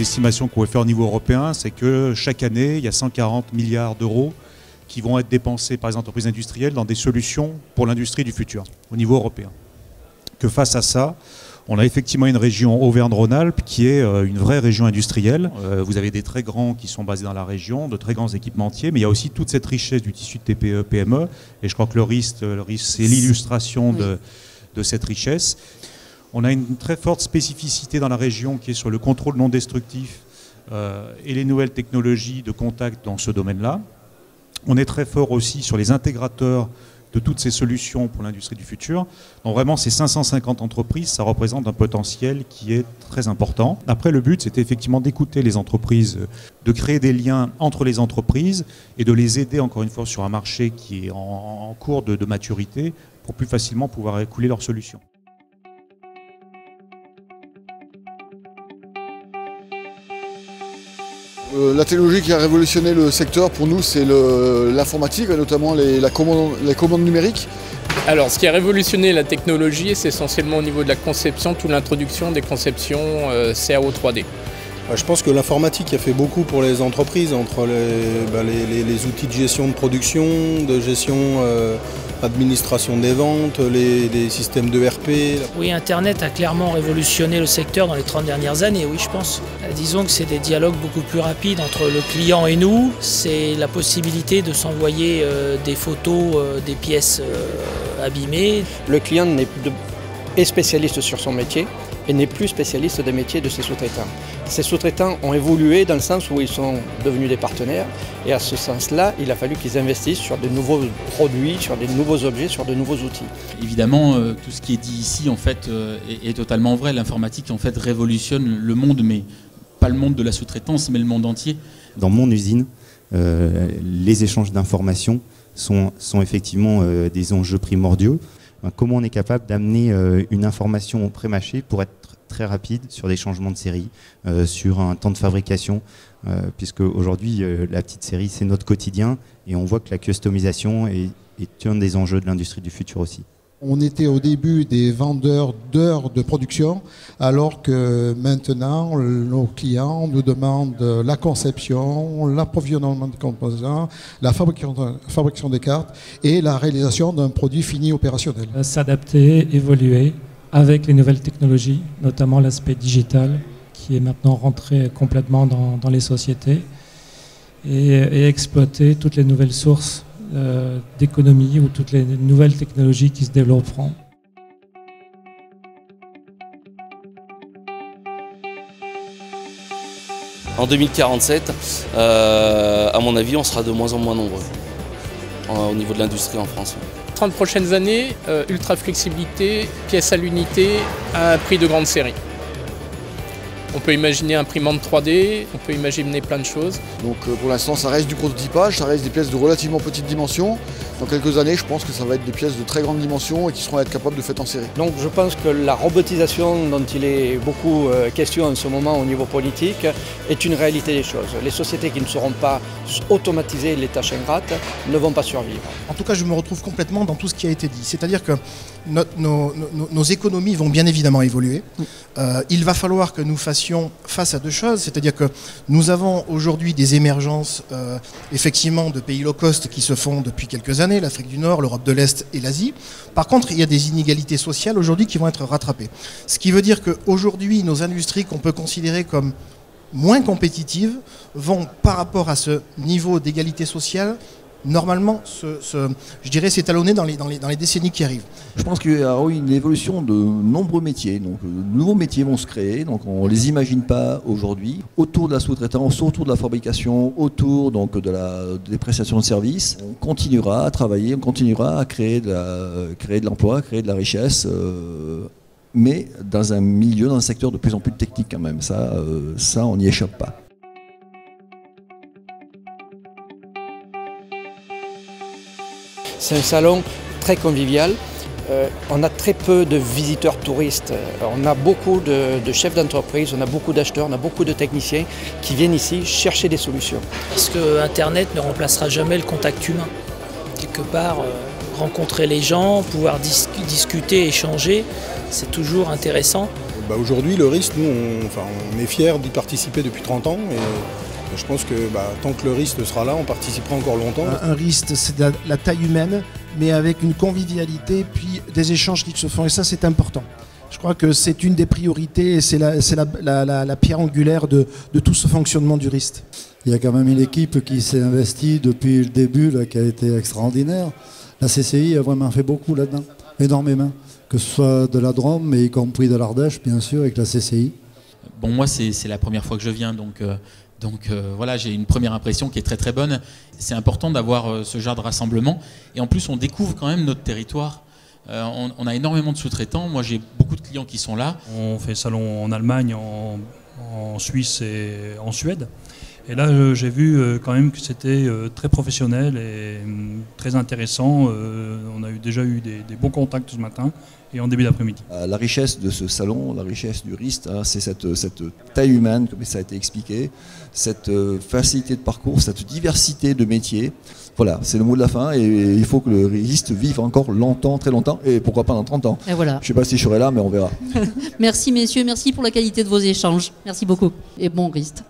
les estimations qu'on peut faire au niveau européen, c'est que chaque année, il y a 140 milliards d'euros qui vont être dépensés par les entreprises industrielles dans des solutions pour l'industrie du futur, au niveau européen. Que face à ça, on a effectivement une région Auvergne-Rhône-Alpes qui est une vraie région industrielle. Vous avez des très grands qui sont basés dans la région, de très grands équipementiers, mais il y a aussi toute cette richesse du tissu de TPE, PME. Et je crois que le risque c'est l'illustration de cette richesse. On a une très forte spécificité dans la région qui est sur le contrôle non destructif et les nouvelles technologies de contact dans ce domaine-là. On est très fort aussi sur les intégrateurs de toutes ces solutions pour l'industrie du futur. Donc vraiment, ces 550 entreprises, ça représente un potentiel qui est très important. Après, le but, c'était effectivement d'écouter les entreprises, de créer des liens entre les entreprises et de les aider, encore une fois, sur un marché qui est en cours de maturité pour plus facilement pouvoir écouler leurs solutions. La technologie qui a révolutionné le secteur pour nous, c'est l'informatique, notamment les commandes numériques. Alors, ce qui a révolutionné la technologie, c'est essentiellement au niveau de la conception, toute l'introduction des conceptions CAO 3D. Je pense que l'informatique a fait beaucoup pour les entreprises, entre les outils de gestion de production, de gestion administration des ventes, les systèmes d'ERP. Oui, Internet a clairement révolutionné le secteur dans les 30 dernières années, oui je pense. Disons que c'est des dialogues beaucoup plus rapides entre le client et nous. C'est la possibilité de s'envoyer des photos, des pièces abîmées. Le client est spécialiste sur son métier et n'est plus spécialiste des métiers de ses sous-traitants. Ces sous-traitants ont évolué dans le sens où ils sont devenus des partenaires et à ce sens-là, il a fallu qu'ils investissent sur de nouveaux produits, sur de nouveaux objets, sur de nouveaux outils. Évidemment, tout ce qui est dit ici en fait, est totalement vrai. L'informatique en fait révolutionne le monde, mais pas le monde de la sous-traitance, mais le monde entier. Dans mon usine, les échanges d'informations sont effectivement des enjeux primordiaux. Comment on est capable d'amener une information pré-mâchée pour être très rapide sur des changements de série, sur un temps de fabrication, puisque aujourd'hui la petite série c'est notre quotidien et on voit que la customisation est un des enjeux de l'industrie du futur aussi. On était au début des vendeurs d'heures de production, alors que maintenant, nos clients nous demandent la conception, l'approvisionnement des composants, la fabrication des cartes et la réalisation d'un produit fini opérationnel. S'adapter, évoluer avec les nouvelles technologies, notamment l'aspect digital qui est maintenant rentré complètement dans les sociétés et exploiter toutes les nouvelles sources d'économie ou toutes les nouvelles technologies qui se développeront. En 2047, à mon avis, on sera de moins en moins nombreux au niveau de l'industrie en France. 30 prochaines années, ultra flexibilité, pièces à l'unité à un prix de grande série. On peut imaginer imprimante 3D, on peut imaginer plein de choses. Donc pour l'instant ça reste du prototypage, ça reste des pièces de relativement petite dimension. Dans quelques années je pense que ça va être des pièces de très grande dimension et qui seront être capables de faire en série. Donc je pense que la robotisation dont il est beaucoup question en ce moment au niveau politique est une réalité des choses. Les sociétés qui ne seront pas automatisées les tâches ingrates ne vont pas survivre. En tout cas je me retrouve complètement dans tout ce qui a été dit. C'est-à-dire que nos économies vont bien évidemment évoluer. Il va falloir que nous fassions face à deux choses, c'est-à-dire que nous avons aujourd'hui des émergences effectivement de pays low cost qui se font depuis quelques années, l'Afrique du Nord, l'Europe de l'Est et l'Asie. Par contre, il y a des inégalités sociales aujourd'hui qui vont être rattrapées. Ce qui veut dire qu'aujourd'hui, nos industries qu'on peut considérer comme moins compétitives vont, par rapport à ce niveau d'égalité sociale, normalement, je dirais, s'étalonner dans les décennies qui arrivent. Je pense qu'il y a eu une évolution de nombreux métiers. Donc, de nouveaux métiers vont se créer. Donc, on ne les imagine pas aujourd'hui. Autour de la sous-traitance, autour de la fabrication, autour donc, des prestations de services, on continuera à travailler, on continuera à créer de l'emploi, créer de la richesse. Mais dans un milieu, dans un secteur de plus en plus technique quand même. Ça on n'y échappe pas. C'est un salon très convivial. On a très peu de visiteurs touristes. On a beaucoup de chefs d'entreprise, on a beaucoup d'acheteurs, on a beaucoup de techniciens qui viennent ici chercher des solutions. Parce que Internet ne remplacera jamais le contact humain. Quelque part, rencontrer les gens, pouvoir discuter, échanger, c'est toujours intéressant. Aujourd'hui, le RIST, nous, on est fiers d'y participer depuis 30 ans. Et je pense que tant que le RIST sera là, on participera encore longtemps. Un RIST, c'est de la taille humaine, mais avec une convivialité, puis des échanges qui se font. Et ça, c'est important. Je crois que c'est une des priorités et c'est la pierre angulaire de tout ce fonctionnement du RIST. Il y a quand même une équipe qui s'est investie depuis le début, là, qui a été extraordinaire. La CCI a vraiment fait beaucoup là-dedans, énormément. Que ce soit de la Drôme, mais y compris de l'Ardèche, bien sûr, avec la CCI. Bon, moi, c'est la première fois que je viens, donc voilà, j'ai une première impression qui est très très bonne. C'est important d'avoir ce genre de rassemblement. Et en plus, on découvre quand même notre territoire. On a énormément de sous-traitants. Moi, j'ai beaucoup de clients qui sont là. On fait salon en Allemagne, en Suisse et en Suède. Et là, j'ai vu quand même que c'était très professionnel et très intéressant. On a déjà eu des bons contacts ce matin et en début d'après-midi. La richesse de ce salon, la richesse du RIST, c'est cette taille humaine, comme ça a été expliqué, cette facilité de parcours, cette diversité de métiers. Voilà, c'est le mot de la fin et il faut que le RIST vive encore longtemps, très longtemps, et pourquoi pas dans 30 ans. Et voilà. Je ne sais pas si je serai là, mais on verra. Merci messieurs, merci pour la qualité de vos échanges. Merci beaucoup et bon RIST.